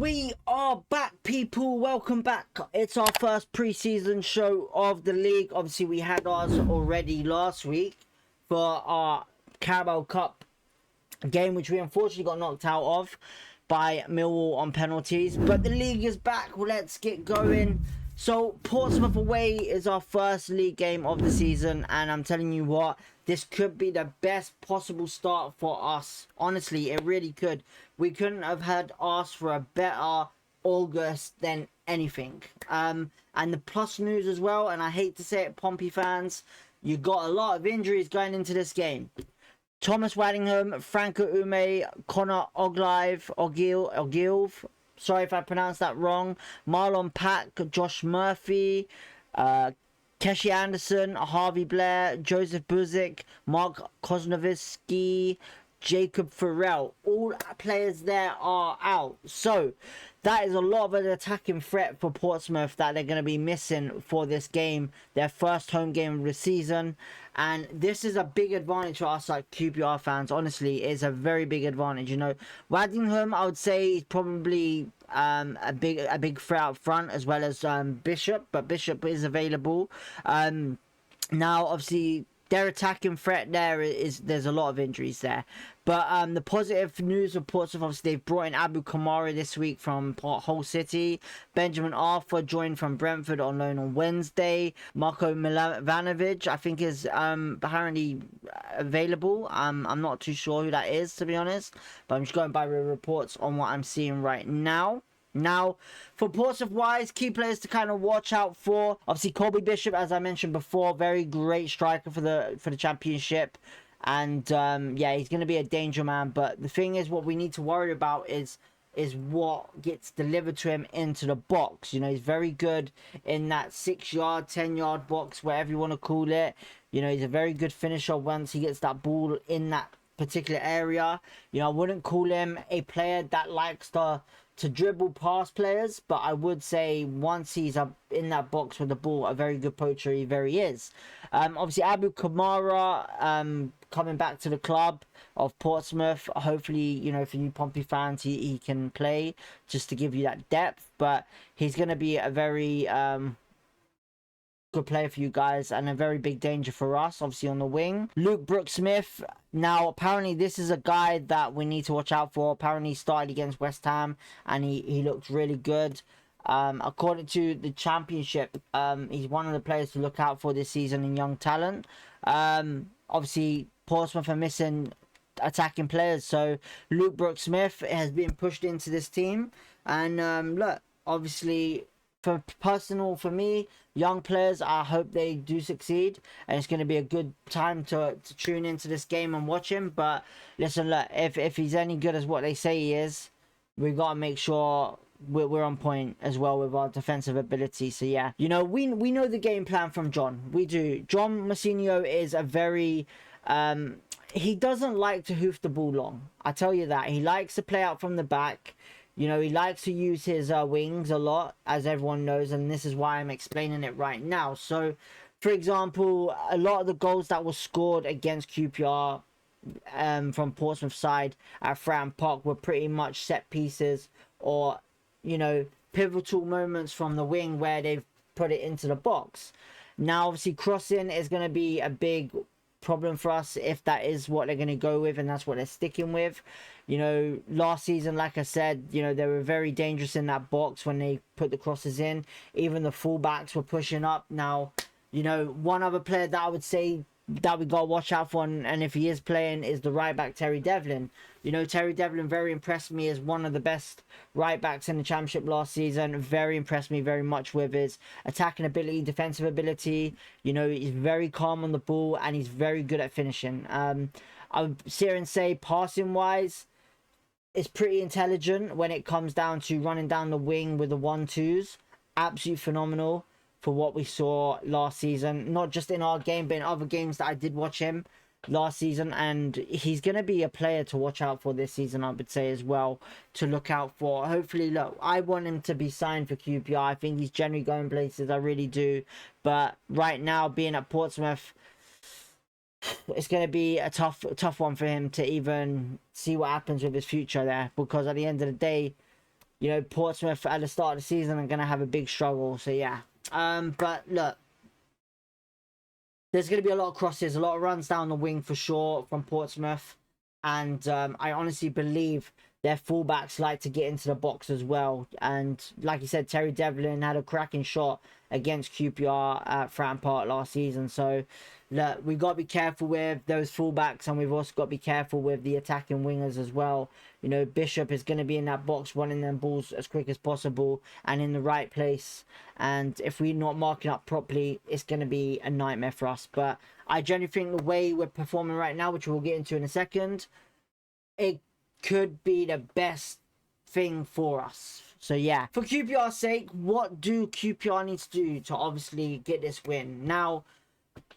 We are back, people. Welcome back. It's our first pre-season show of the league. Obviously, we had ours already last week for our Carabao Cup game, which we unfortunately got knocked out of by Millwall on penalties. But the league is back. Let's get going. So, Portsmouth away is our first league game of the season, and I'm telling you what, this could be the best possible start for us. Honestly, it really could. We couldn't have had asked for a better August than anything. And the plus news as well, and I hate to say it, Pompey fans, you got a lot of injuries going into this game. Thomas Waddingham, Franco Ume, Connor Ogilv, sorry if I pronounced that wrong, Marlon Pack, Josh Murphy, Keshi Anderson, Harvey Blair, Joseph Buzik, Mark Kosnovsky, Jacob Farrell. All players there are out. So that is a lot of an attacking threat for Portsmouth that they're going to be missing for this game, their first home game of the season. And this is a big advantage for us, like QPR fans. Honestly, it's a very big advantage. You know, Waddingham, I would say, is probably a big threat up front, as well as Bishop, but Bishop is available. Now, obviously, their attacking threat there's a lot of injuries there. But the positive news of Portsmouth, obviously, they've brought in Abu Kamara this week from Hull City. Benjamin Arthur joined from Brentford on loan on Wednesday. Marko Milanovic, I think, is apparently available. I'm not too sure who that is, to be honest. But I'm just going by the reports on what I'm seeing right now. Now, for Portsmouth-wise, key players to kind of watch out for. Obviously, Colby Bishop, as I mentioned before, very great striker for the Championship. And, yeah, he's going to be a danger man. But the thing is, what we need to worry about is what gets delivered to him into the box. You know, he's very good in that 6-yard, 10-yard box, whatever you want to call it. You know, he's a very good finisher once he gets that ball in that particular area. You know, I wouldn't call him a player that likes to dribble past players, but I would say once he's up in that box with the ball, a very good poacher he very is. Obviously, Abu Kamara coming back to the club of Portsmouth. Hopefully, you know, for you Pompey fans, he can play just to give you that depth, but he's going to be a very good player for you guys and a very big danger for us, obviously, on the wing. Luke Brooks-Smith. Now, apparently, this is a guy that we need to watch out for. Apparently, he started against West Ham and he looked really good. According to the Championship, he's one of the players to look out for this season in young talent. Obviously, Portsmouth are missing attacking players, so Luke Brooks-Smith has been pushed into this team. And look, obviously, for me, young players, I hope they do succeed, and it's going to be a good time to tune into this game and watch him. But listen, look, if he's any good as what they say he is, we've got to make sure we're on point as well with our defensive ability. So yeah, you know, we know the game plan from John. We do. John Mousinho is a very he doesn't like to hoof the ball long. I tell you that. He likes to play out from the back. You know, he likes to use his wings a lot, as everyone knows, and this is why I'm explaining it right now. So, for example, a lot of the goals that were scored against QPR from Portsmouth side at Fratton Park were pretty much set pieces or, you know, pivotal moments from the wing where they've put it into the box. Now, obviously, crossing is going to be a big problem for us if that is what they're going to go with and that's what they're sticking with. You know, last season, like I said, you know, they were very dangerous in that box when they put the crosses in. Even the fullbacks were pushing up. Now, you know, one other player that I would say that we got to watch out for, and if he is playing, is the right back Terry Devlin. You know, Terry Devlin very impressed me as one of the best right backs in the Championship last season. Very impressed me very much with his attacking ability, defensive ability. You know, he's very calm on the ball and he's very good at finishing. I would sit here and say, passing wise, it's pretty intelligent when it comes down to running down the wing with the 1-2s. Absolutely phenomenal for what we saw last season, not just in our game, but in other games that I did watch him last season. And he's going to be a player to watch out for this season, I would say, as well, to look out for. Hopefully, look, I want him to be signed for QPR. I think he's generally going places, I really do. But right now, being at Portsmouth, it's going to be a tough one for him to even see what happens with his future there, because at the end of the day, you know, Portsmouth at the start of the season are going to have a big struggle. So yeah. But look, there's going to be a lot of crosses, a lot of runs down the wing for sure from Portsmouth. And I honestly believe their fullbacks like to get into the box as well. And like you said, Terry Devlin had a cracking shot against QPR at Fratton Park last season. So look, we've got to be careful with those fullbacks, and we've also got to be careful with the attacking wingers as well. You know, Bishop is going to be in that box running them balls as quick as possible and in the right place. And if we're not marking up properly, it's going to be a nightmare for us. But I genuinely think the way we're performing right now, which we'll get into in a second, it could be the best thing for us. So yeah, for QPR's sake, what do QPR need to do to obviously get this win? Now,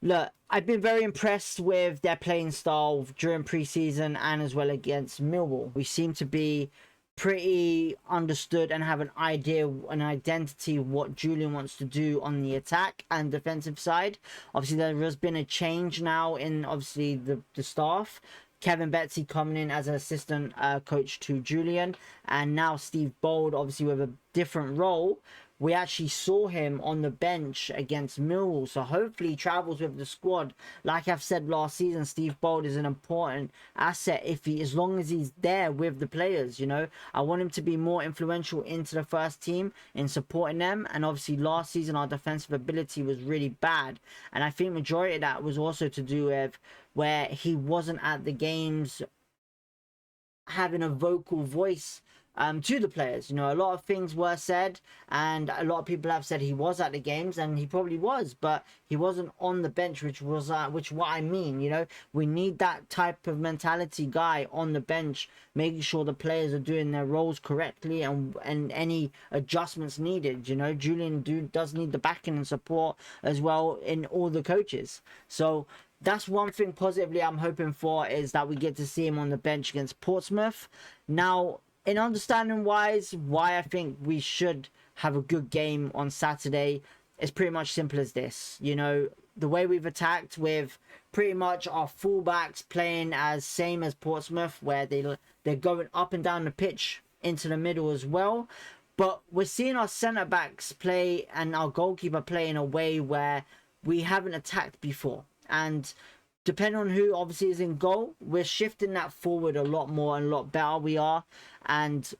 look, I've been very impressed with their playing style during pre-season and as well against Millwall. We seem to be pretty understood and have an idea, an identity of what Julien wants to do on the attack and defensive side. Obviously, there has been a change now in obviously the staff. Kevin Betsy coming in as an assistant coach to Julien, and now Steve Bold obviously with a different role. We actually saw him on the bench against Millwall, so hopefully he travels with the squad. Like I've said last season, Steve Bold is an important asset as long as he's there with the players, you know. I want him to be more influential into the first team in supporting them. And obviously last season our defensive ability was really bad, and I think majority of that was also to do with where he wasn't at the games having a vocal voice to the players. You know, a lot of things were said, and a lot of people have said he was at the games, and he probably was, but he wasn't on the bench, which what I mean. You know, we need that type of mentality guy on the bench, making sure the players are doing their roles correctly and any adjustments needed. You know, Julien does need the backing and support as well in all the coaches. So that's one thing positively I'm hoping for, is that we get to see him on the bench against Portsmouth. Now, in understanding wise, why I think we should have a good game on Saturday is pretty much simple as this. You know, the way we've attacked with pretty much our fullbacks playing as same as Portsmouth, where they're going up and down the pitch into the middle as well. But we're seeing our centre-backs play and our goalkeeper play in a way where we haven't attacked before. And depending on who obviously is in goal, we're shifting that forward a lot more and a lot better we are. And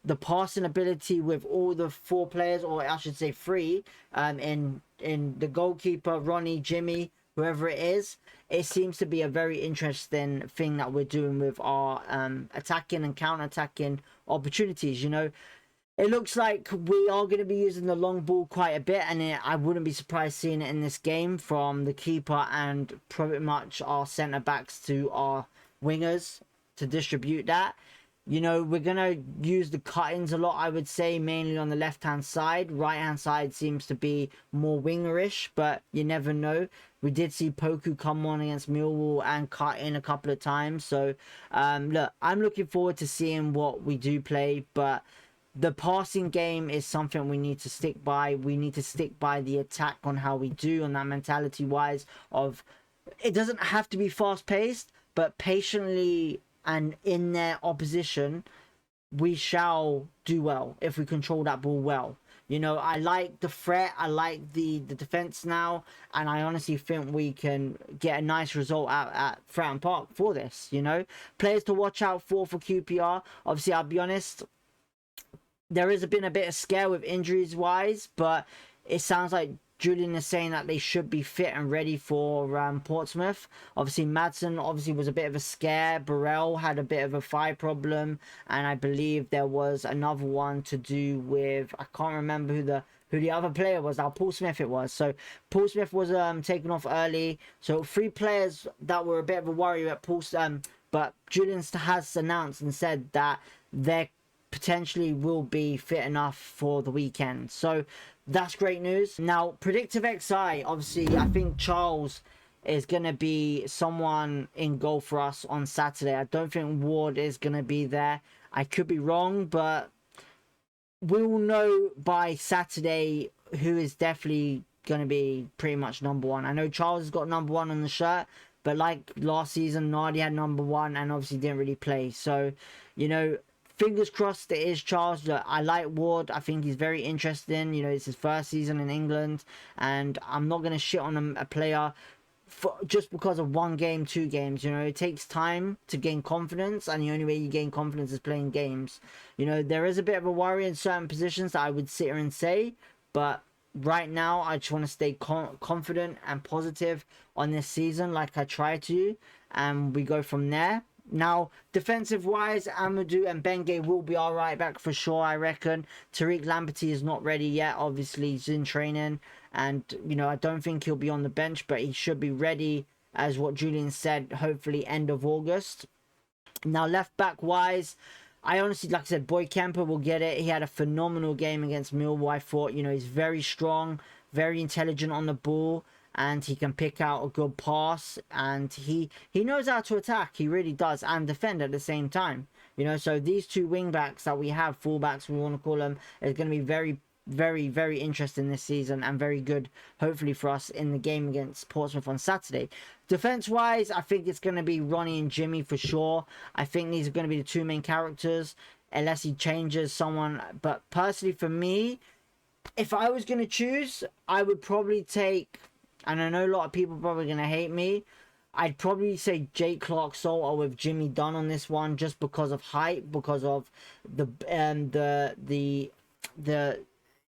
the passing ability with all the four players, or I should say three, in the goalkeeper, Ronnie, Jimmy, whoever it is, it seems to be a very interesting thing that we're doing with our attacking and counter-attacking opportunities. You know, it looks like we are going to be using the long ball quite a bit, and I wouldn't be surprised seeing it in this game from the keeper and pretty much our centre-backs to our wingers to distribute that. You know, we're going to use the cut-ins a lot, I would say, mainly on the left-hand side. Right-hand side seems to be more wingerish, but you never know. We did see Poku come on against Millwall and cut in a couple of times. So, look, I'm looking forward to seeing what we do play, but the passing game is something we need to stick by. We need to stick by the attack on how we do, on that mentality-wise of it doesn't have to be fast-paced, but patiently and in their opposition, we shall do well if we control that ball well. You know, I like the threat, I like the defense now, and I honestly think we can get a nice result out at Fratton Park for this. You know, players to watch out for QPR. Obviously, I'll be honest, there has been a bit of scare with injuries wise, but it sounds like Julien is saying that they should be fit and ready for Portsmouth. Obviously, Madsen was a bit of a scare. Burrell had a bit of a thigh problem, and I believe there was another one to do with, I can't remember who the other player was. Now, Paul Smith it was. So Paul Smith was taken off early. So 3 players that were a bit of a worry at but Julien has announced and said that they're potentially will be fit enough for the weekend. So that's great news. Now, predictive XI, obviously, I think Charles is going to be someone in goal for us on Saturday. I don't think Ward is going to be there. I could be wrong, but we'll know by Saturday who is definitely going to be pretty much number 1. I know Charles has got number 1 on the shirt, but like last season, Nardi had number 1 and obviously didn't really play. So, you know, fingers crossed it is Charles. Look, I like Ward. I think he's very interesting. You know, it's his first season in England, and I'm not going to shit on a player just because of 1 game, 2 games. You know, it takes time to gain confidence, and the only way you gain confidence is playing games. You know, there is a bit of a worry in certain positions that I would sit here and say, but right now I just want to stay confident and positive on this season like I try to, and we go from there. Now, defensive wise, Amadou and Benge will be all right back for sure, I reckon. Tariq Lamberty is not ready yet. Obviously, he's in training, and you know, I don't think he'll be on the bench, but he should be ready, as what Julien said, hopefully end of August. Now, left back wise, I honestly, like I said, Boy Kemper will get it. He had a phenomenal game against Millwall. I thought, you know, he's very strong, very intelligent on the ball, and he can pick out a good pass, and he knows how to attack. He really does, and defend at the same time. You know, so these 2 wing backs that we have, fullbacks we want to call them, is going to be very, very, very interesting this season, and very good, hopefully, for us in the game against Portsmouth on Saturday. Defense wise, I think it's going to be Ronnie and Jimmy for sure. I think these are going to be the 2 main characters, unless he changes someone. But personally, for me, if I was going to choose, I would probably take, and I know a lot of people are probably going to hate me, I'd probably say Jake Clark-Salter with Jimmy Dunn on this one, just because of height, because of the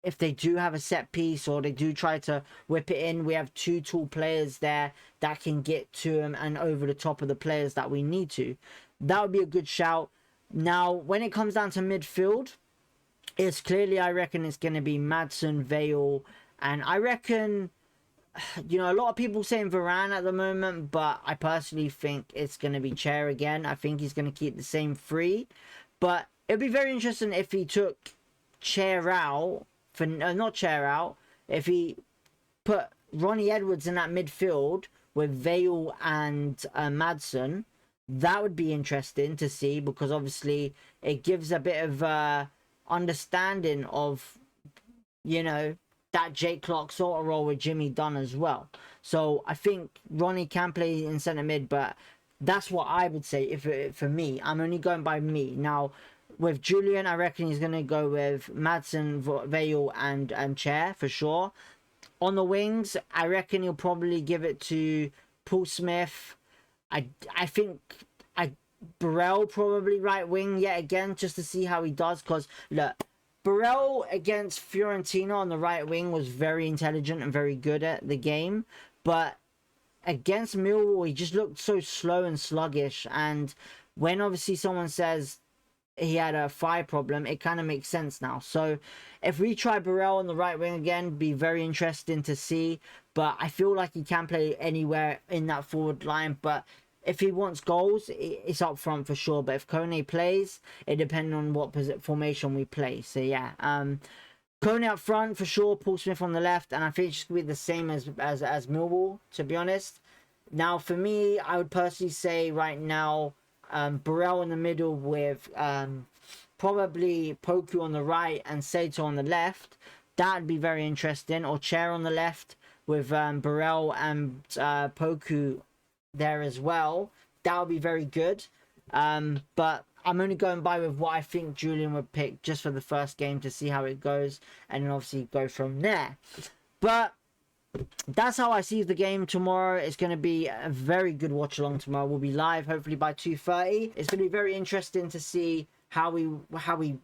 if they do have a set piece or they do try to whip it in, we have 2 tall players there that can get to him and over the top of the players that we need to. That would be a good shout. Now, when it comes down to midfield, it's clearly, I reckon it's going to be Maddison, Vale, and I reckon, you know, a lot of people saying Varane at the moment, but I personally think it's going to be Chair again. I think he's going to keep the same 3, but it'd be very interesting if he took Chair out, not Chair out, if he put Ronnie Edwards in that midfield with Vale and Maddison. That would be interesting to see, because obviously it gives a bit of understanding of, you know, that Jake Clark-Salter role with Jimmy Dunn as well. So I think Ronnie can play in centre mid, but that's what I would say for me. I'm only going by me. Now, with Julien, I reckon he's going to go with Maddison, Vale, and Chair for sure. On the wings, I reckon he'll probably give it to Paul Smith. I think Burrell probably right wing yet again, just to see how he does. Because look, Burrell against Fiorentina on the right wing was very intelligent and very good at the game, but against Millwall he just looked so slow and sluggish. And when obviously someone says he had a thigh problem, it kind of makes sense now. So if we try Burrell on the right wing again, be very interesting to see. But I feel like he can play anywhere in that forward line. But if he wants goals, it's up front for sure. But if Kone plays, it depends on what formation we play. So yeah, Kone up front for sure, Paul Smith on the left, and I think it's going to be the same as Millwall, to be honest. Now for me, I would personally say right now, Burrell in the middle with probably Poku on the right and Sato on the left. That would be very interesting. Or Chair on the left with Burrell and Poku there as well. That would be very good. But I'm only going by with what I think Julien would pick just for the first game to see how it goes, and then obviously go from there. But that's how I see the game tomorrow. It's going to be a very good watch along tomorrow. We'll be live hopefully by 2:30. It's going to be very interesting to see how we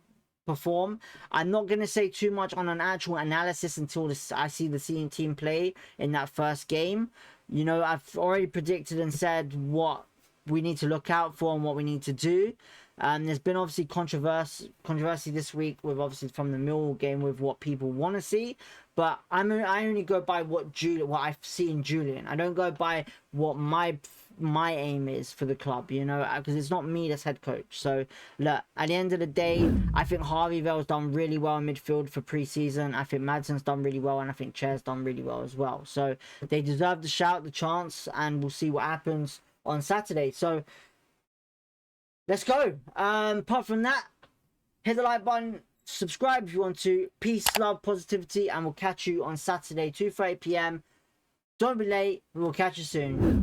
perform. I'm not going to say too much on an actual analysis until I see the team play in that first game. You know, I've already predicted and said what we need to look out for and what we need to do. There's been obviously controversy this week with obviously from the Millwall game with what people want to see, but I only go by what I see in Julien. I don't go by what my aim is for the club, you know, because it's not me that's head coach. So look, at the end of the day, I think Harvey Vale's done really well in midfield for pre-season. I think Madson's done really well, and I think Chair's done really well as well. So they deserve the shout, the chance, and we'll see what happens on Saturday. So let's go. Apart from that, hit the like button, subscribe if you want to. Peace, love, positivity, and we'll catch you on Saturday, 2:30 p.m. Don't be late. We will catch you soon.